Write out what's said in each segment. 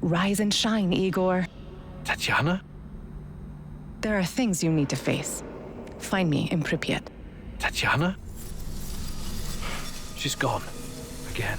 Rise and shine, Igor. Tatiana? There are things you need to face. Find me in Pripyat. Tatiana? She's gone. Again.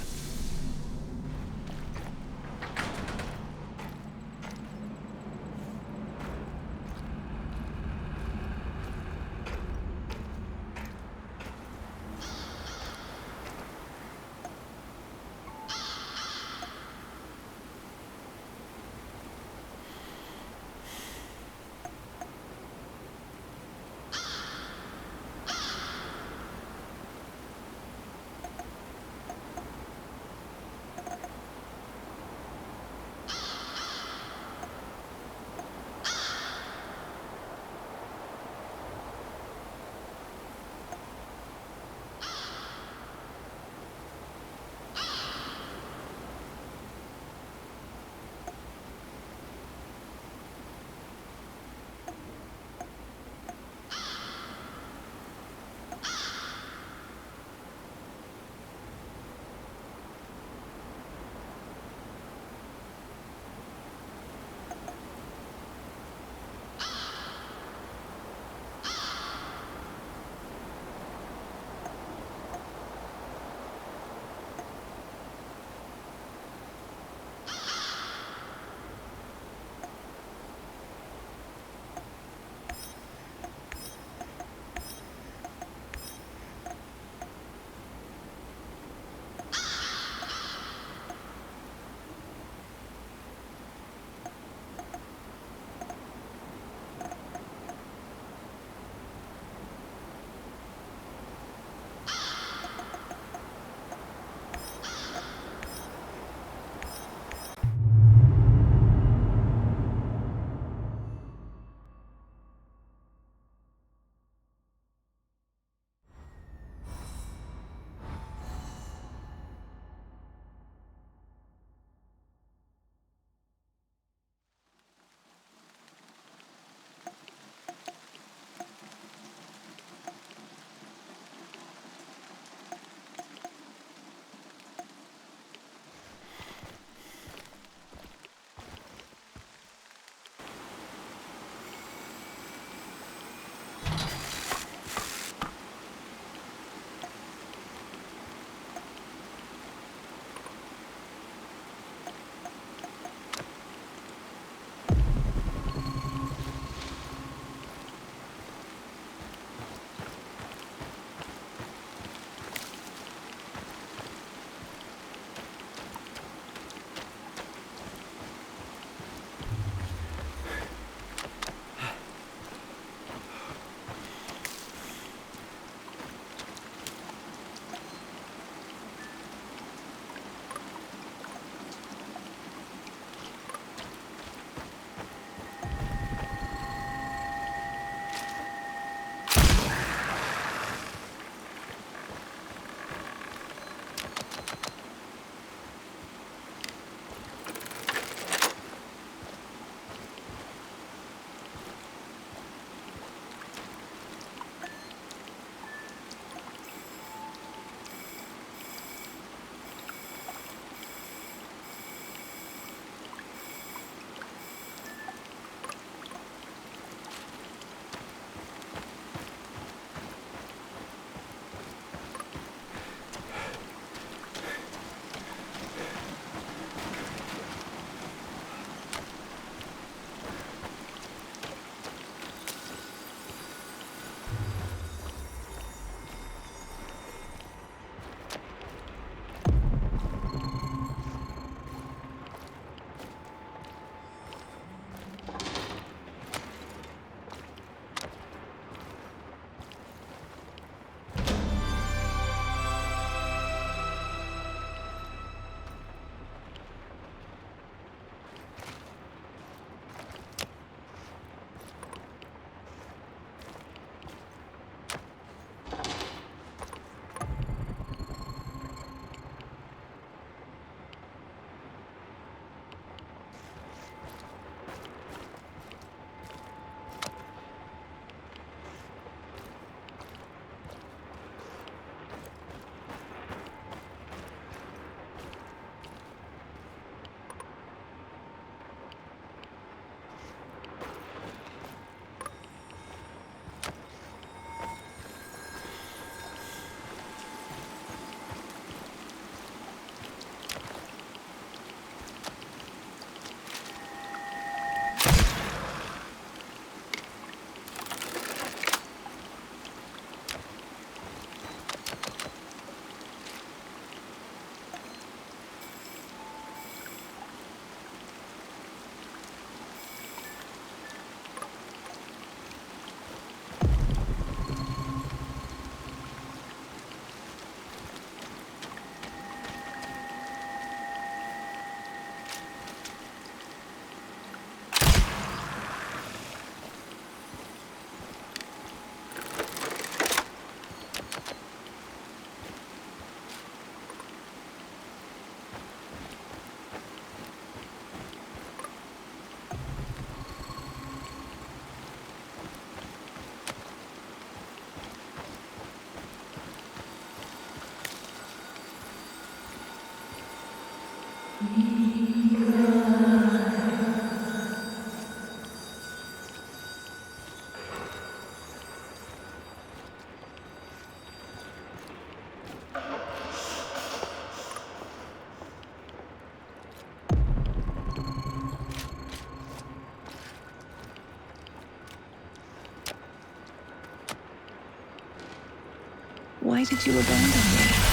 Why did you abandon me?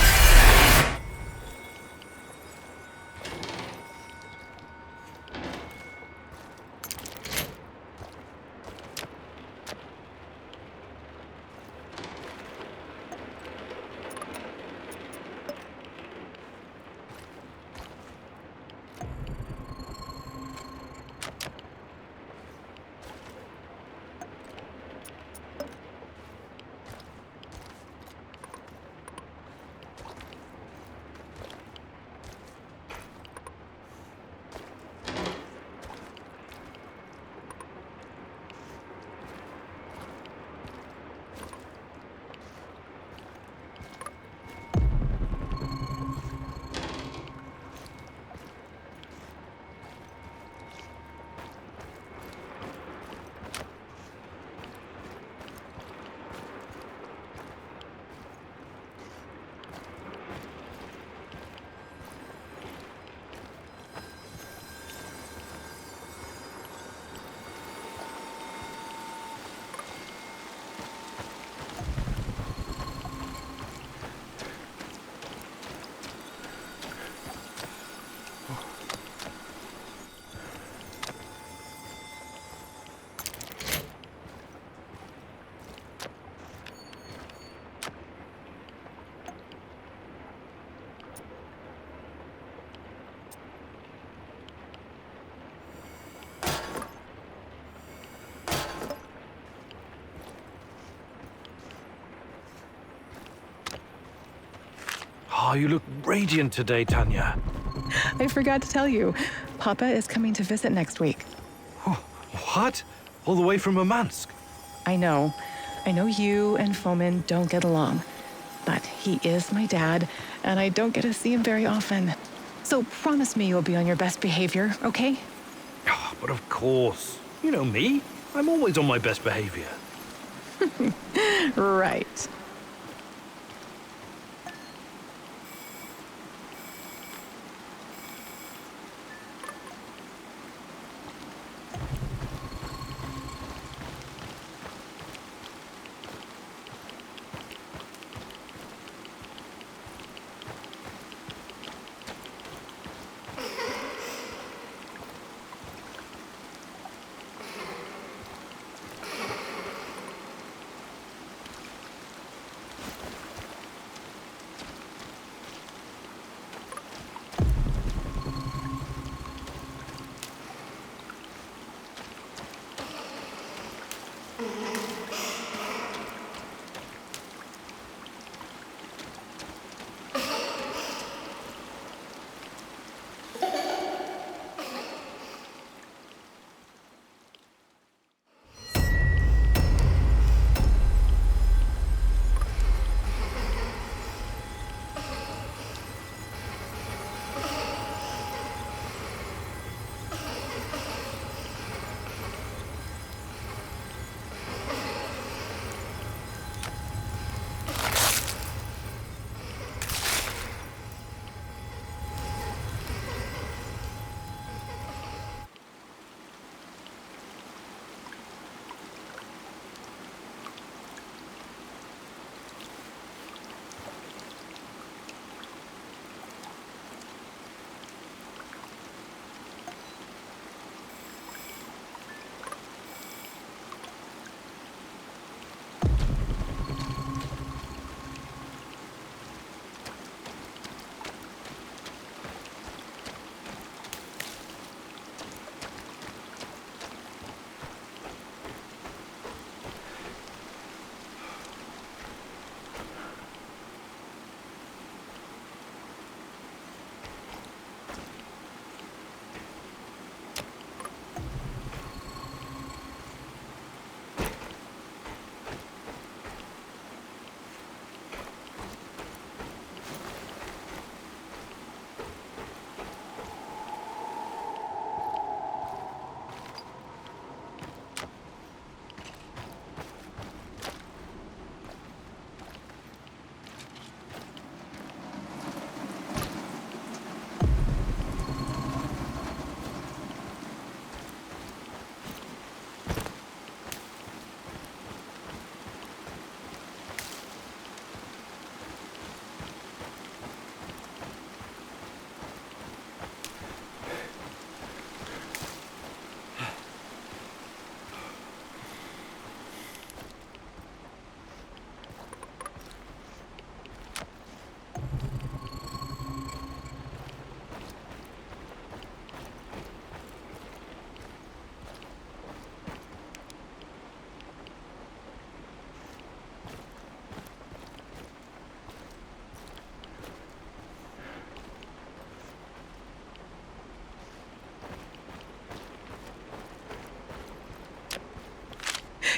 Oh, you look radiant today, Tanya. I forgot to tell you, Papa is coming to visit next week. What? All the way from Murmansk? I know you and Fomin don't get along, but he is my dad, and I don't get to see him very often. So promise me you'll be on your best behavior, okay? Oh, but of course. You know me. I'm always on my best behavior. Right.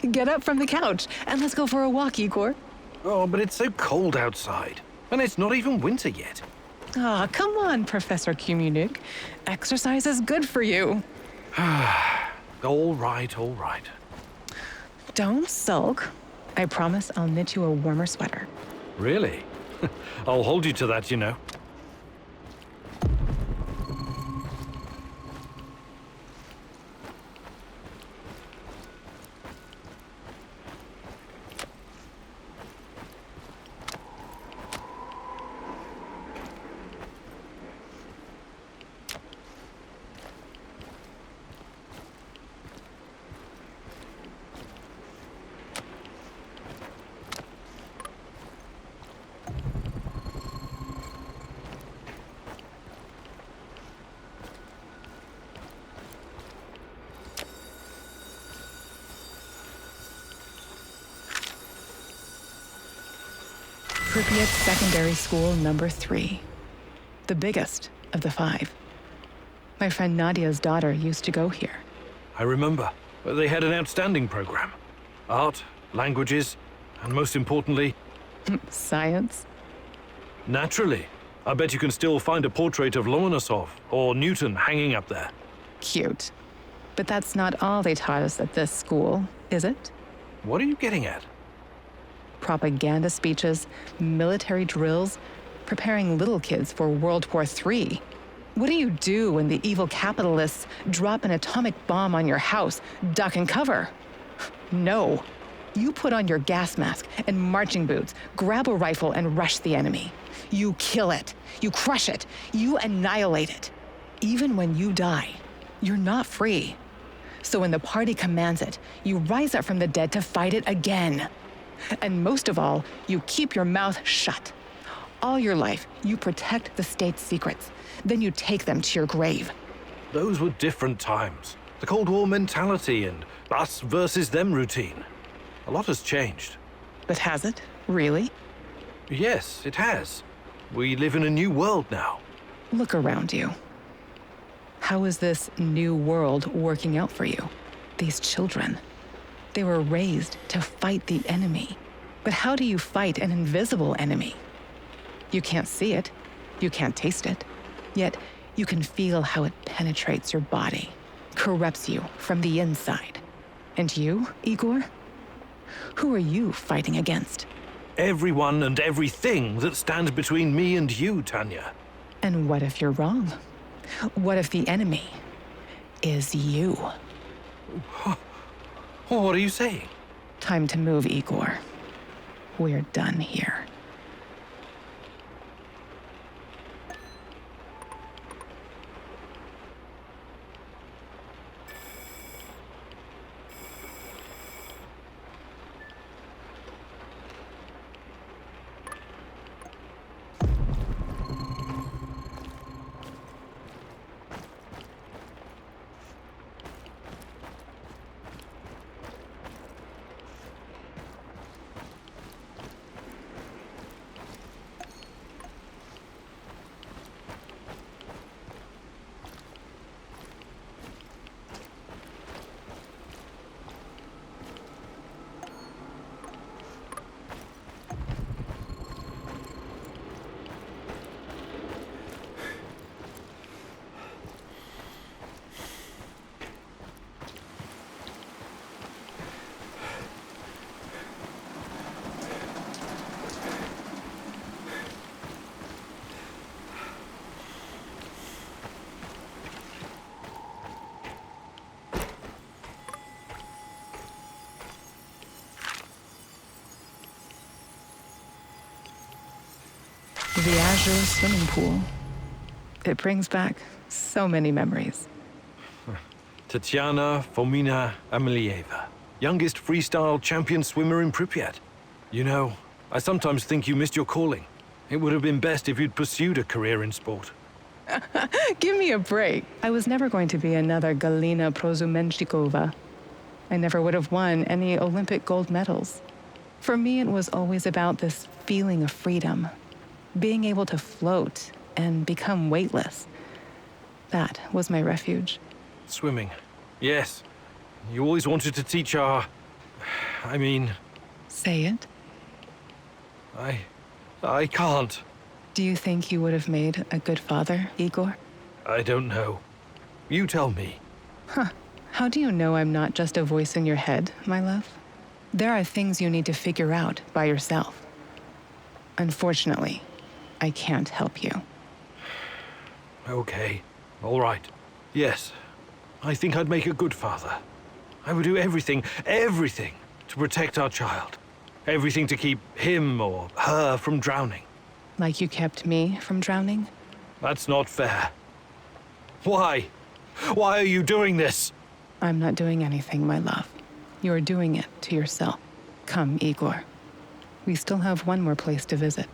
Get up from the couch and let's go for a walk, Igor. Oh, but it's so cold outside. And it's not even winter yet. Ah, come on, Professor Kumunik. Exercise is good for you. All right, all right. Don't sulk. I promise I'll knit you a warmer sweater. Really? I'll hold you to that, you know. Pripyat Secondary School number 3. The biggest of the 5. My friend Nadia's daughter used to go here. I remember. They had an outstanding program. Art, languages, and most importantly, Science? naturally. I bet you can still find a portrait of Lomonosov or Newton hanging up there. Cute. But that's not all they taught us at this school, is it? What are you getting at? Propaganda speeches, military drills, preparing little kids for World War III. What do you do when the evil capitalists drop an atomic bomb on your house? Duck and cover. No. You put on your gas mask and marching boots, grab a rifle and rush the enemy. You kill it. You crush it. You annihilate it. Even when you die, you're not free. So when the party commands it, you rise up from the dead to fight it again. And most of all, you keep your mouth shut. All your life, you protect the state's secrets. Then you take them to your grave. Those were different times. The Cold War mentality and us versus them routine. A lot has changed. But has it? Really? Yes, it has. We live in a new world now. Look around you. How is this new world working out for you? These children. They were raised to fight the enemy. But how do you fight an invisible enemy? You can't see it. You can't taste it. Yet, you can feel how it penetrates your body, corrupts you from the inside. And you, Igor? Who are you fighting against? Everyone and everything that stands between me and you, Tanya. And what if you're wrong? What if the enemy is you? What are you saying? Time to move, Igor. We're done here. The Azure swimming pool. It brings back so many memories. Tatiana Fomina Amelieva, youngest freestyle champion swimmer in Pripyat. You know, I sometimes think you missed your calling. It would have been best if you'd pursued a career in sport. Give me a break. I was never going to be another Galina Prozumenchikova. I never would have won any Olympic gold medals. For me, it was always about this feeling of freedom, being able to float and become weightless. That was my refuge. Swimming. Yes. You always wanted to teach our I mean, Say it. I can't. Do you think you would have made a good father, Igor? I don't know. You tell me. How do you know I'm not just a voice in your head, my love? There are things you need to figure out by yourself. Unfortunately, I can't help you. Okay. All right. Yes. I think I'd make a good father. I would do everything to protect our child. Everything to keep him or her from drowning. Like you kept me from drowning? That's not fair. Why? Why are you doing this? I'm not doing anything, my love. You're doing it to yourself. Come, Igor. We still have one more place to visit.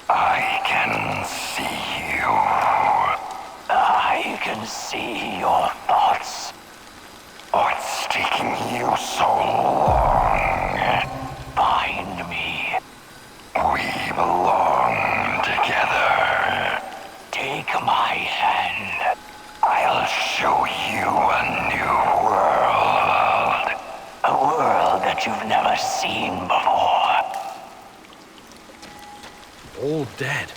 I can see you. I can see your thoughts. What's taking you so long? Find me. We belong together. Take my hand. I'll show you a new world. A world that you've never seen before. All dead.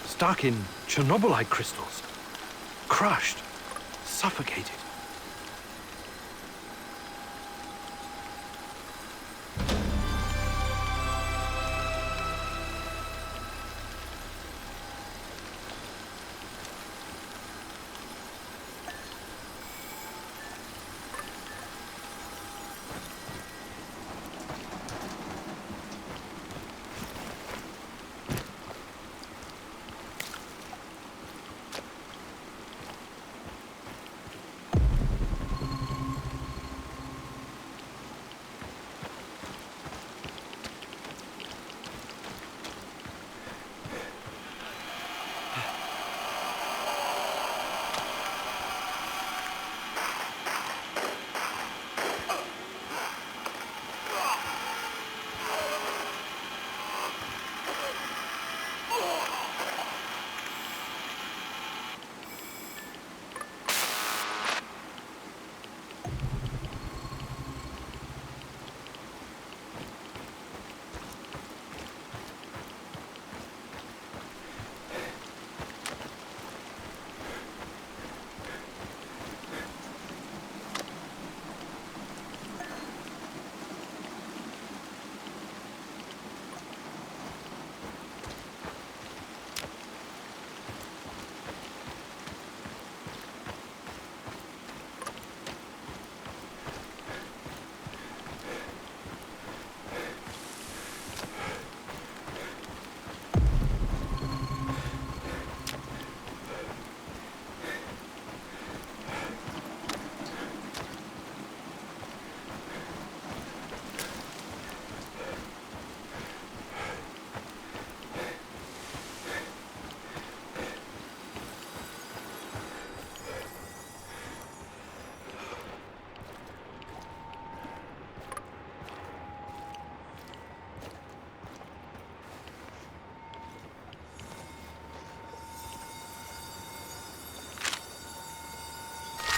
Stuck in Chernobylite crystals. Crushed. Suffocated.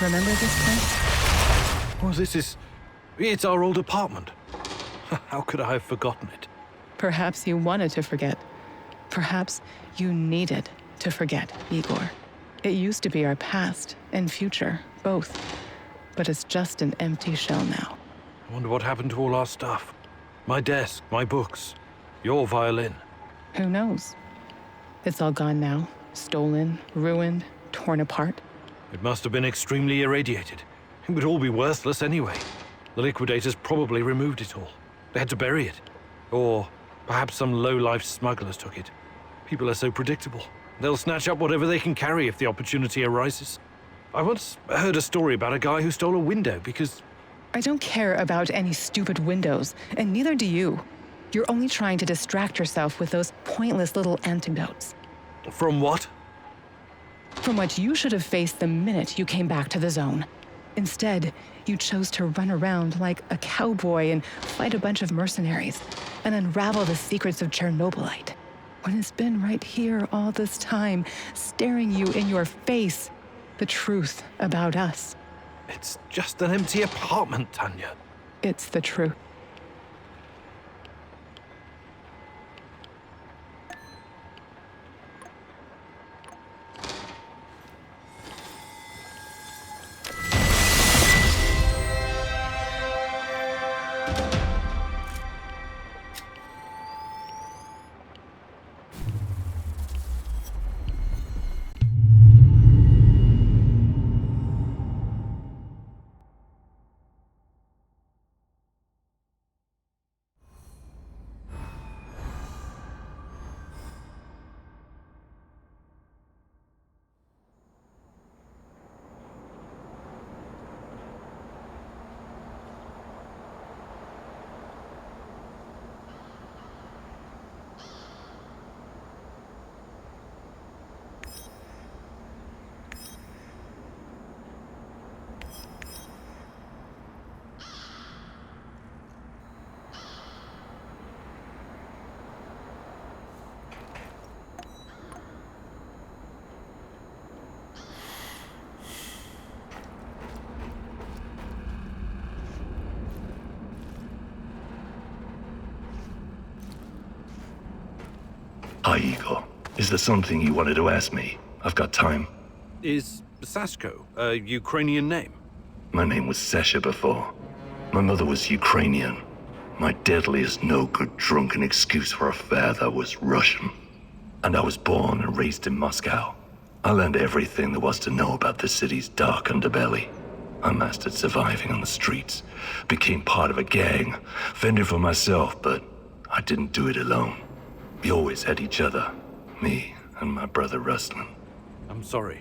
Remember this place? Well, it's our old apartment. How could I have forgotten it? Perhaps you wanted to forget. Perhaps you needed to forget, Igor. It used to be our past and future, both. But it's just an empty shell now. I wonder what happened to all our stuff. My desk, my books, your violin. Who knows? It's all gone now. Stolen, ruined, torn apart. It must have been extremely irradiated. It would all be worthless anyway. The liquidators probably removed it all. They had to bury it. Or perhaps some low-life smugglers took it. People are so predictable. They'll snatch up whatever they can carry if the opportunity arises. I once heard a story about a guy who stole a window because... I don't care about any stupid windows, and neither do you. You're only trying to distract yourself with those pointless little anecdotes. From what? From what you should have faced the minute you came back to the zone. Instead, you chose to run around like a cowboy and fight a bunch of mercenaries and unravel the secrets of Chernobylite, when it's been right here all this time, staring you in your face, the truth about us. It's just an empty apartment, Tanya. It's the truth. Hi, Igor. Is there something you wanted to ask me? I've got time. Is Sasko a Ukrainian name? My name was Sasha before. My mother was Ukrainian. My deadliest no-good drunken excuse for a father was Russian. And I was born and raised in Moscow. I learned everything there was to know about the city's dark underbelly. I mastered surviving on the streets, became part of a gang, fended for myself, but I didn't do it alone. We always had each other, me and my brother Ruslan. I'm sorry.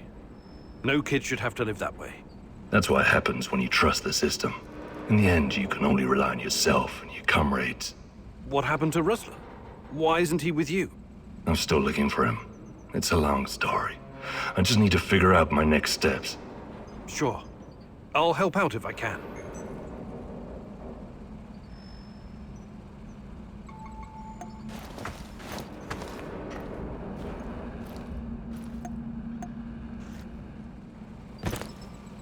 No kid should have to live that way. That's what happens when you trust the system. In the end, you can only rely on yourself and your comrades. What happened to Ruslan? Why isn't he with you? I'm still looking for him. It's a long story. I just need to figure out my next steps. Sure. I'll help out if I can.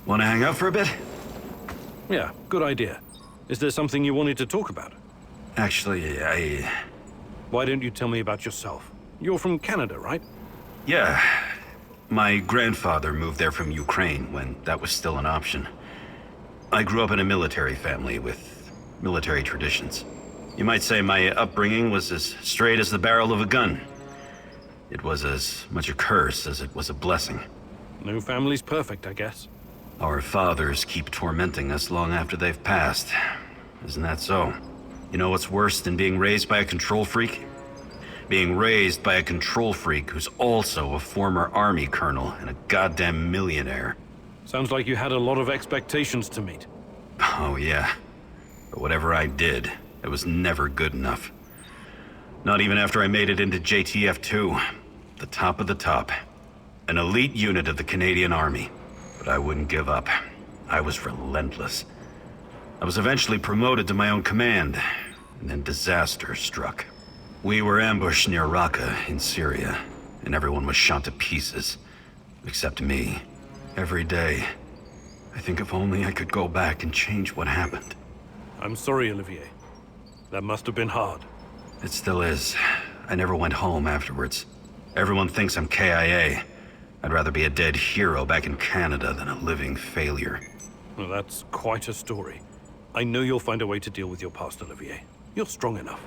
Want to hang out for a bit? Yeah, good idea. Is there something you wanted to talk about? Actually, Why don't you tell me about yourself? You're from Canada, right? Yeah. My grandfather moved there from Ukraine when that was still an option. I grew up in a military family with military traditions. You might say my upbringing was as straight as the barrel of a gun. It was as much a curse as it was a blessing. No family's perfect, I guess. Our fathers keep tormenting us long after they've passed. Isn't that so? You know what's worse than being raised by a control freak? Being raised by a control freak who's also a former army colonel and a goddamn millionaire. Sounds like you had a lot of expectations to meet. Oh yeah. But whatever I did, it was never good enough. Not even after I made it into JTF-2. The top of the top. An elite unit of the Canadian Army. But I wouldn't give up. I was relentless. I was eventually promoted to my own command, and then disaster struck. We were ambushed near Raqqa in Syria, and everyone was shot to pieces. Except me. Every day. I think if only I could go back and change what happened. I'm sorry, Olivier. That must have been hard. It still is. I never went home afterwards. Everyone thinks I'm KIA. I'd rather be a dead hero back in Canada than a living failure. Well, that's quite a story. I know you'll find a way to deal with your past, Olivier. You're strong enough.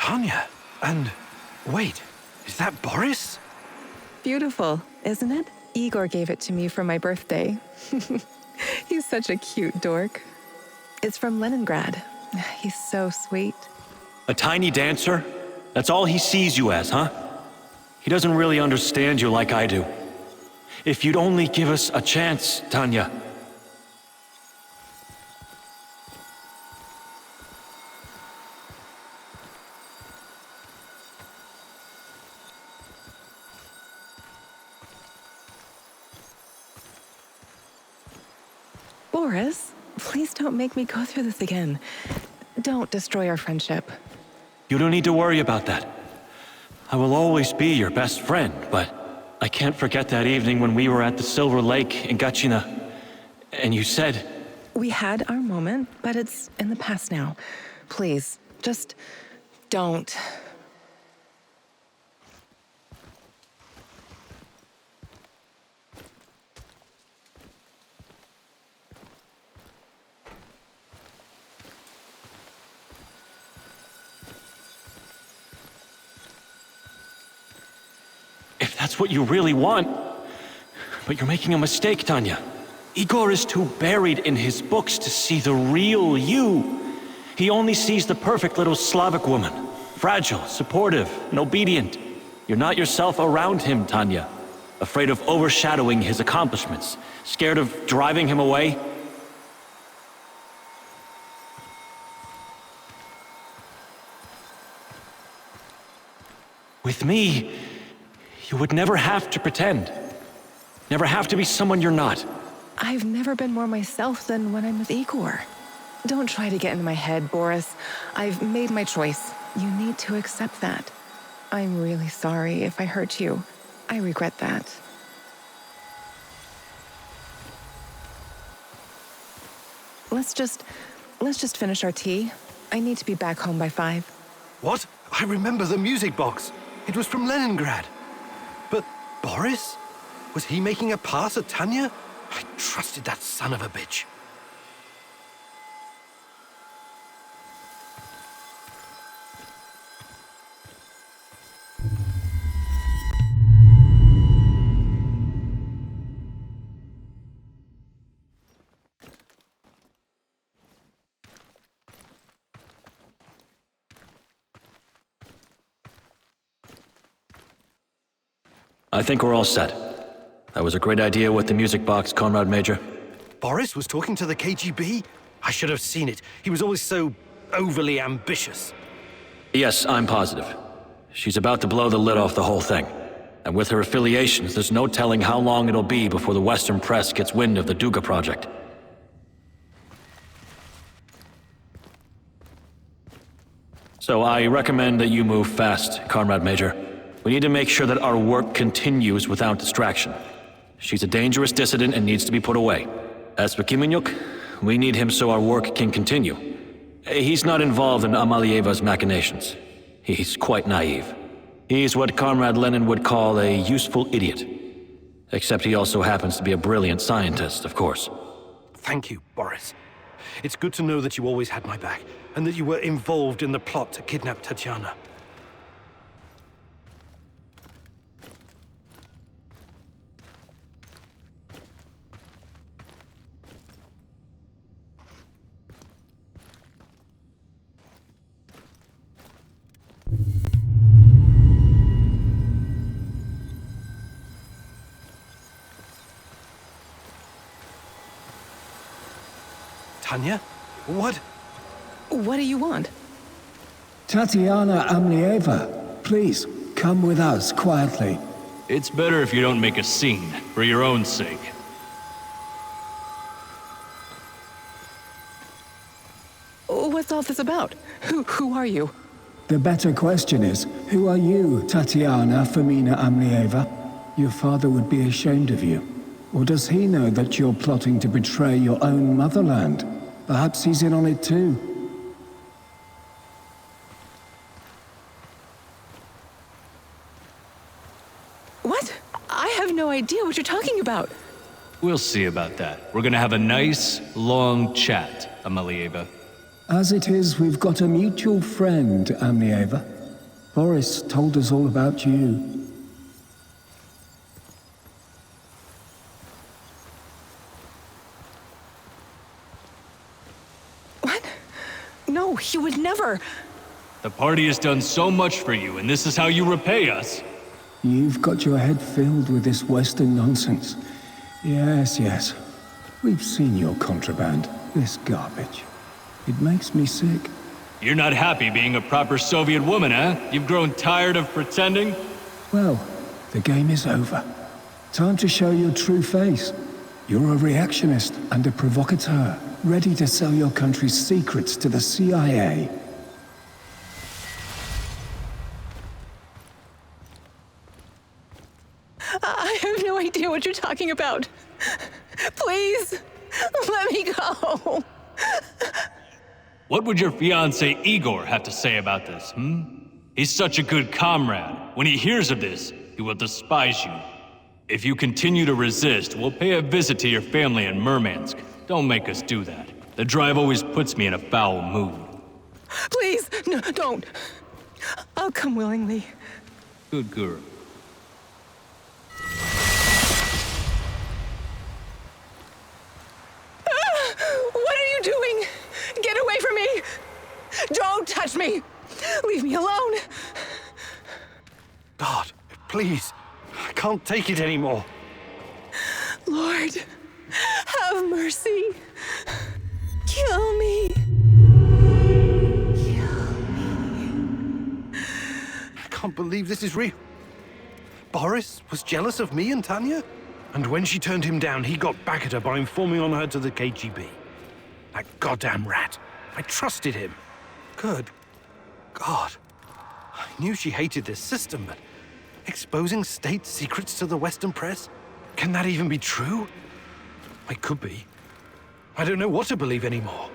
Tanya! And wait, is that Boris? Beautiful, isn't it? Igor gave it to me for my birthday. He's such a cute dork. It's from Leningrad. He's so sweet. A tiny dancer? That's all he sees you as, huh? He doesn't really understand you like I do. If you'd only give us a chance, Tanya. Boris, please don't make me go through this again. Don't destroy our friendship. You don't need to worry about that. I will always be your best friend, but I can't forget that evening when we were at the Silver Lake in Gachina, and you said... We had our moment, but it's in the past now. Please, just don't. If that's what you really want... But you're making a mistake, Tanya. Igor is too buried in his books to see the real you. He only sees the perfect little Slavic woman. Fragile, supportive, and obedient. You're not yourself around him, Tanya. Afraid of overshadowing his accomplishments. Scared of driving him away. With me, you would never have to pretend. Never have to be someone you're not. I've never been more myself than when I'm with Igor. Don't try to get into my head, Boris. I've made my choice. You need to accept that. I'm really sorry if I hurt you. I regret that. Let's just finish our tea. I need to be back home by 5. What? I remember the music box. It was from Leningrad. But Boris? Was he making a pass at Tanya? I trusted that son of a bitch. I think we're all set. That was a great idea with the music box, Comrade Major. Boris was talking to the KGB? I should have seen it. He was always so overly ambitious. Yes, I'm positive. She's about to blow the lid off the whole thing. And with her affiliations, there's no telling how long it'll be before the Western press gets wind of the Duga project. So I recommend that you move fast, Comrade Major. We need to make sure that our work continues without distraction. She's a dangerous dissident and needs to be put away. As for Kimenyuk, we need him so our work can continue. He's not involved in Amalieva's machinations. He's quite naive. He's what Comrade Lenin would call a useful idiot. Except he also happens to be a brilliant scientist, of course. Thank you, Boris. It's good to know that you always had my back, and that you were involved in the plot to kidnap Tatiana. Tanya? What? What do you want? Tatiana Amlieva, please, come with us quietly. It's better if you don't make a scene, for your own sake. What's all this about? Who are you? The better question is, who are you, Tatiana Femina Amlieva? Your father would be ashamed of you. Or does he know that you're plotting to betray your own motherland? Perhaps he's in on it too. What? I have no idea what you're talking about. We'll see about that. We're gonna have a nice, long chat, Amalieva. As it is, we've got a mutual friend, Amlieva. Boris told us all about you. No, he would never. The party has done so much for you, and this is how you repay us. You've got your head filled with this Western nonsense. Yes, yes. We've seen your contraband, this garbage. It makes me sick. You're not happy being a proper Soviet woman, huh? You've grown tired of pretending? Well, the game is over. Time to show your true face. You're a reactionist and a provocateur, ready to sell your country's secrets to the CIA. I have no idea what you're talking about. Please, let me go. What would your fiancé Igor have to say about this, He's such a good comrade. When he hears of this, he will despise you. If you continue to resist, we'll pay a visit to your family in Murmansk. Don't make us do that. The drive always puts me in a foul mood. Please, no, don't. I'll come willingly. Good girl. What are you doing? Get away from me! Don't touch me! Leave me alone! God, please. I can't take it anymore. Lord, have mercy. Kill me. I can't believe this is real. Boris was jealous of me and Tanya? And when she turned him down, he got back at her by informing on her to the KGB. That goddamn rat. I trusted him. Good God. I knew she hated this system, but exposing state secrets to the Western press? Can that even be true? It could be. I don't know what to believe anymore.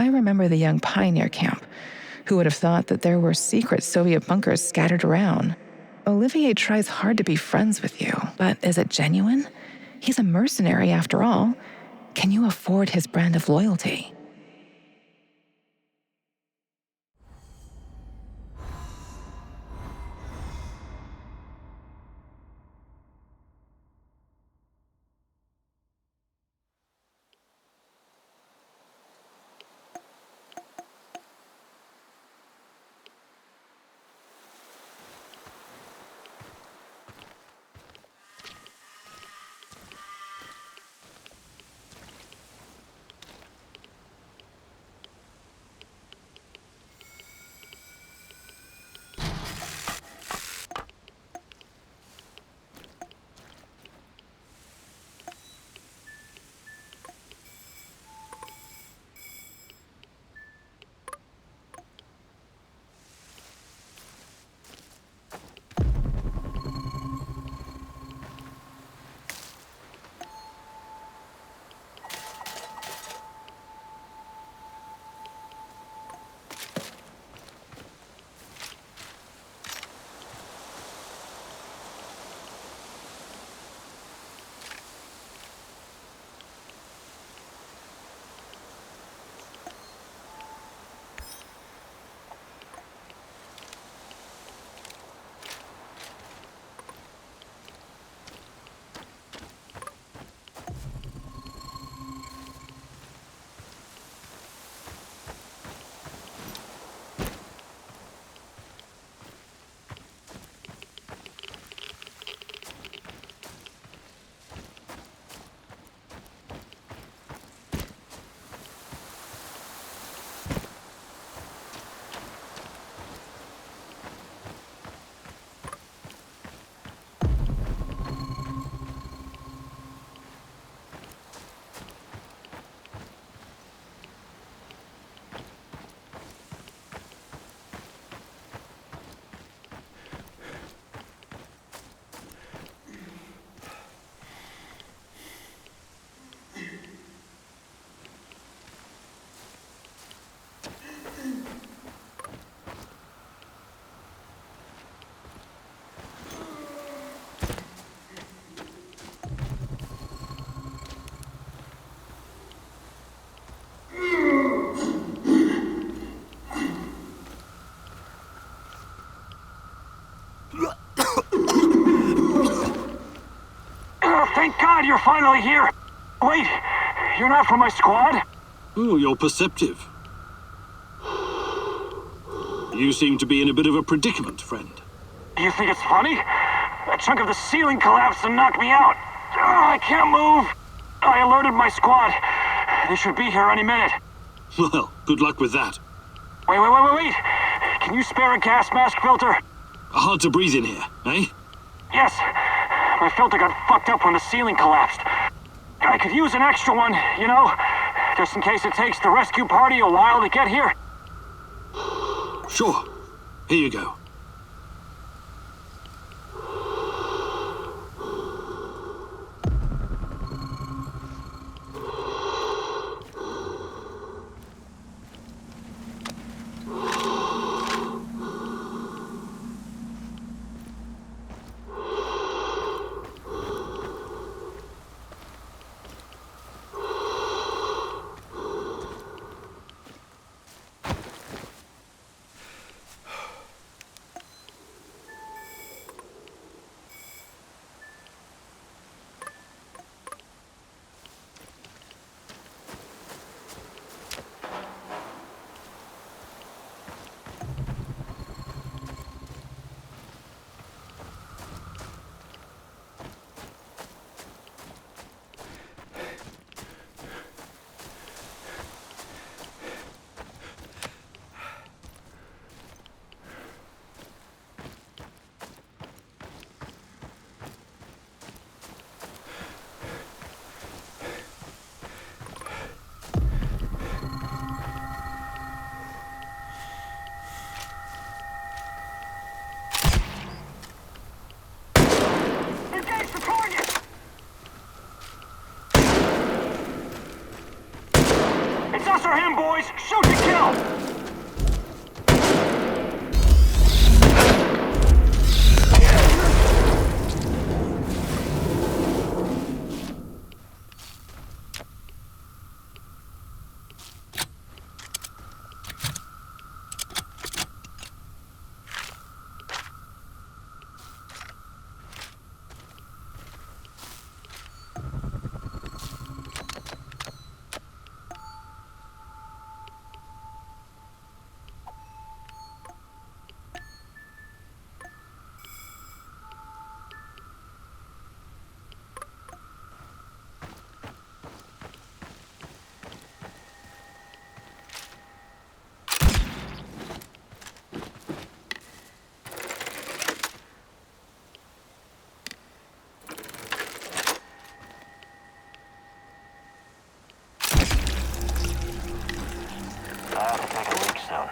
I remember the young pioneer camp. Who would have thought that there were secret Soviet bunkers scattered around? Olivier tries hard to be friends with you, but is it genuine? He's a mercenary after all. Can you afford his brand of loyalty? Thank God you're finally here! Wait, you're not from my squad? Oh, you're perceptive. You seem to be in a bit of a predicament, friend. You think it's funny? A chunk of the ceiling collapsed and knocked me out. I can't move. I alerted my squad. They should be here any minute. Well, good luck with that. Wait. Can you spare a gas mask filter? Hard to breathe in here, eh? Yes. My filter got fucked up when the ceiling collapsed. I could use an extra one, you know? Just in case it takes the rescue party a while to get here. Sure. Here you go. It's us or him, boys! Shoot to kill! I have to take a leak soon.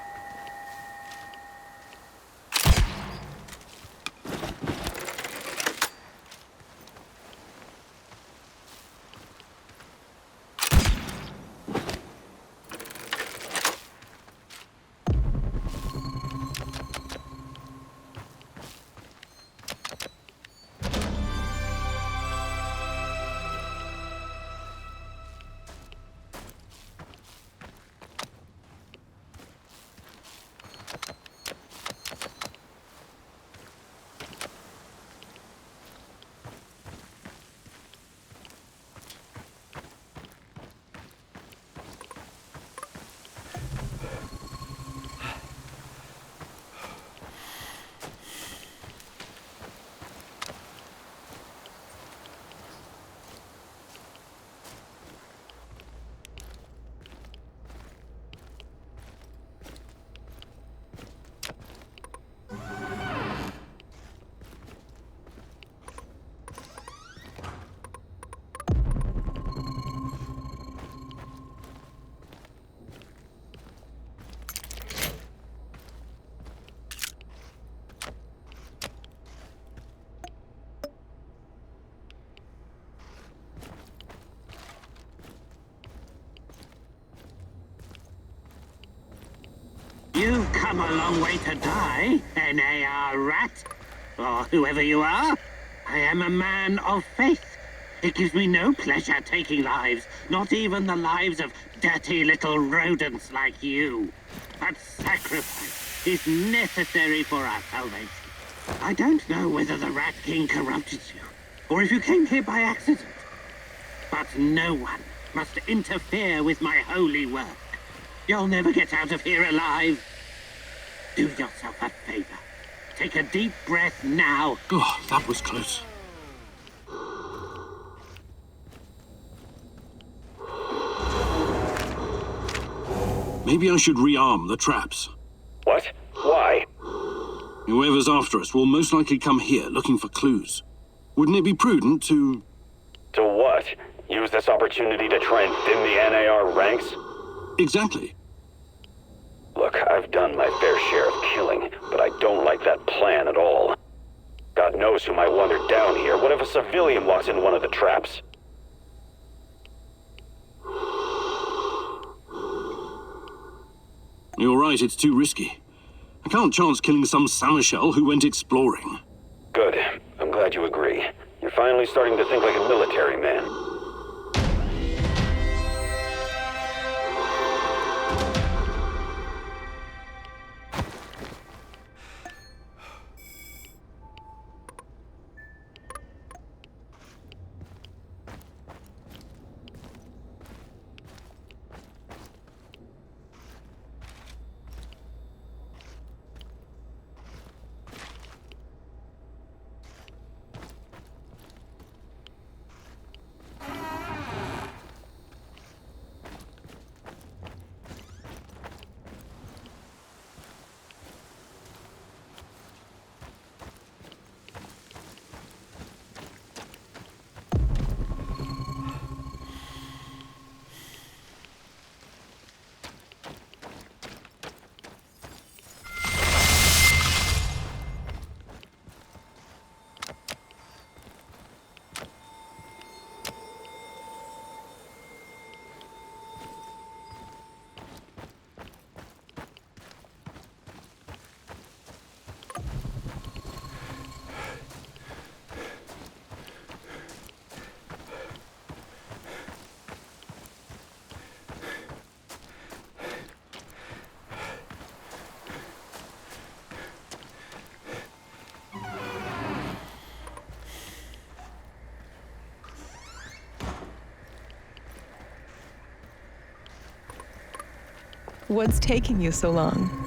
You've come a long way to die, NAR rat. Or whoever you are. I am a man of faith. It gives me no pleasure taking lives, not even the lives of dirty little rodents like you. But sacrifice is necessary for our salvation. I don't know whether the Rat King corrupted you, or if you came here by accident. But no one must interfere with my holy work. You'll never get out of here alive. Do yourself a favor. Take a deep breath now. Oh, that was close. Maybe I should rearm the traps. What? Why? Whoever's after us will most likely come here looking for clues. Wouldn't it be prudent to... To what? Use this opportunity to try and thin the NAR ranks? Exactly. Look, I've done my fair share of killing, but I don't like that plan at all. God knows who might wander down here. What if a civilian walks in one of the traps? You're right, it's too risky. I can't chance killing some Samarshell who went exploring. Good. I'm glad you agree. You're finally starting to think like a military man. What's taking you so long?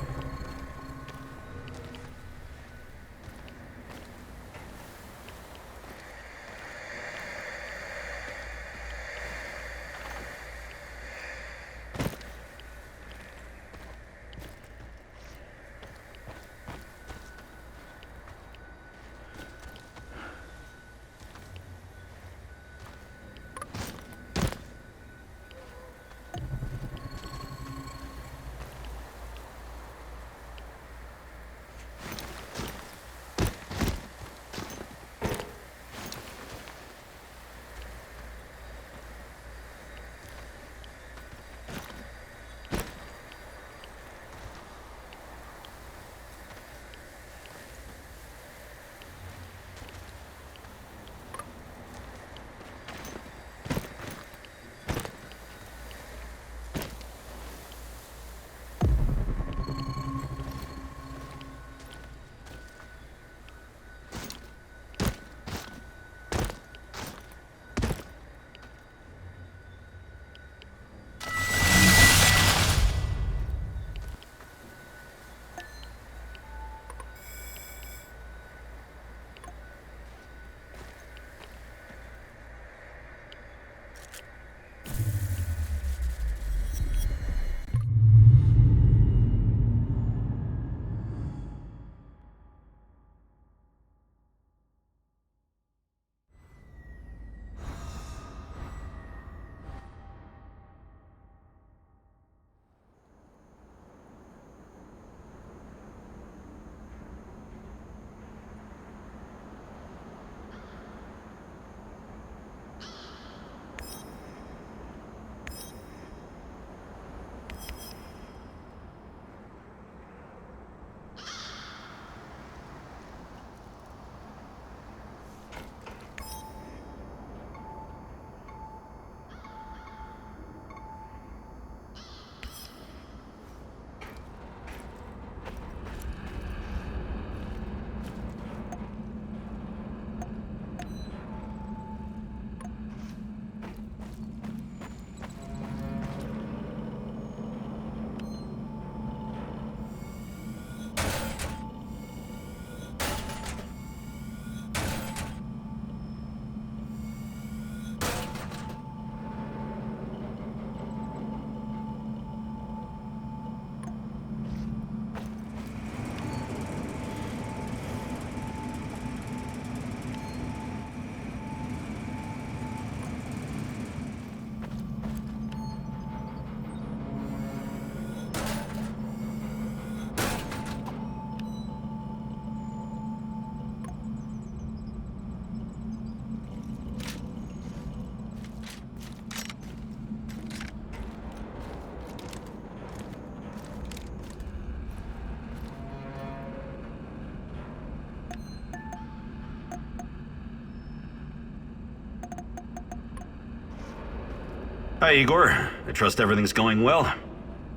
Hi, Igor. I trust everything's going well.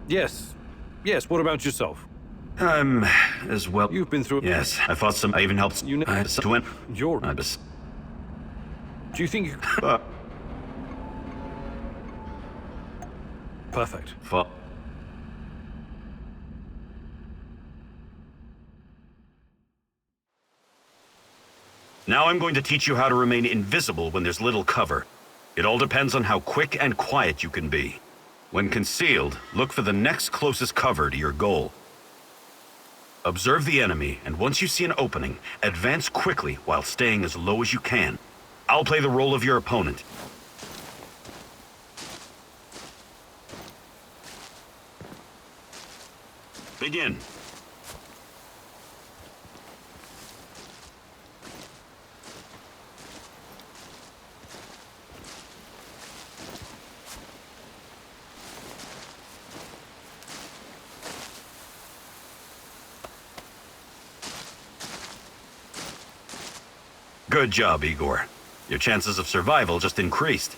Yes. Yes, what about yourself? I'm as well. You've been through... Yes, I fought some... I even helped... You know... I went... You're... I was... Do you think you... Perfect. Fought... Now I'm going to teach you how to remain invisible when there's little cover. It all depends on how quick and quiet you can be. When concealed, look for the next closest cover to your goal. Observe the enemy, and once you see an opening, advance quickly while staying as low as you can. I'll play the role of your opponent. Begin. Good job, Igor. Your chances of survival just increased.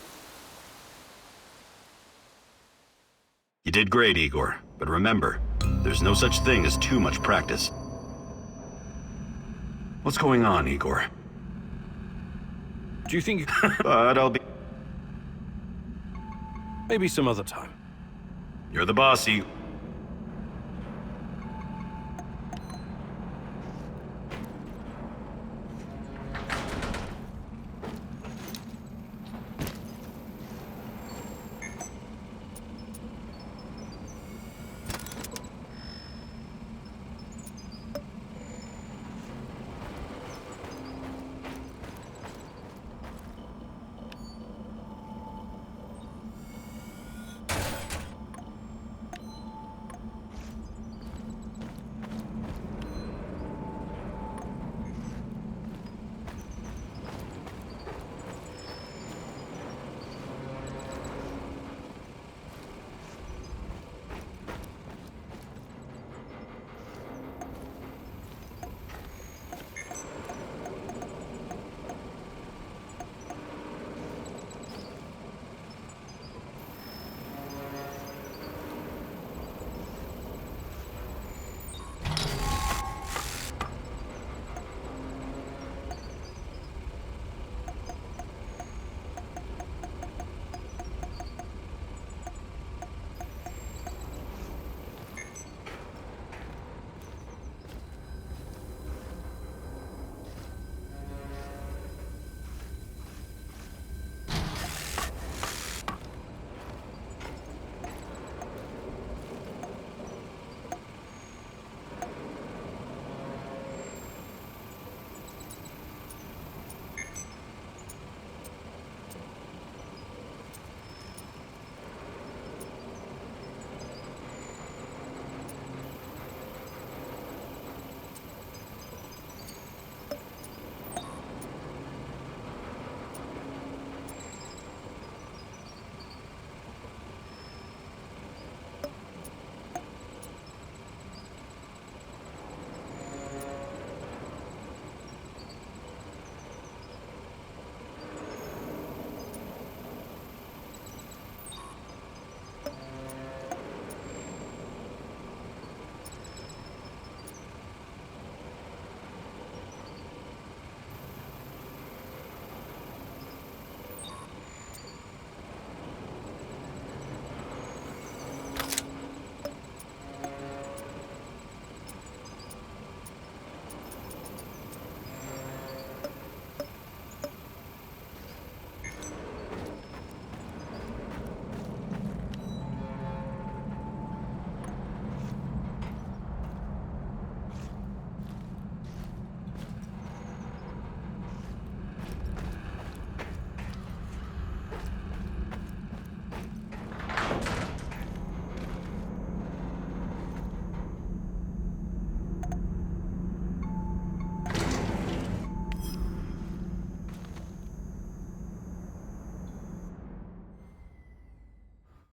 You did great, Igor, but remember, there's no such thing as too much practice. What's going on, Igor? Do you think... But I'll be... Maybe some other time. You're the boss, Igor.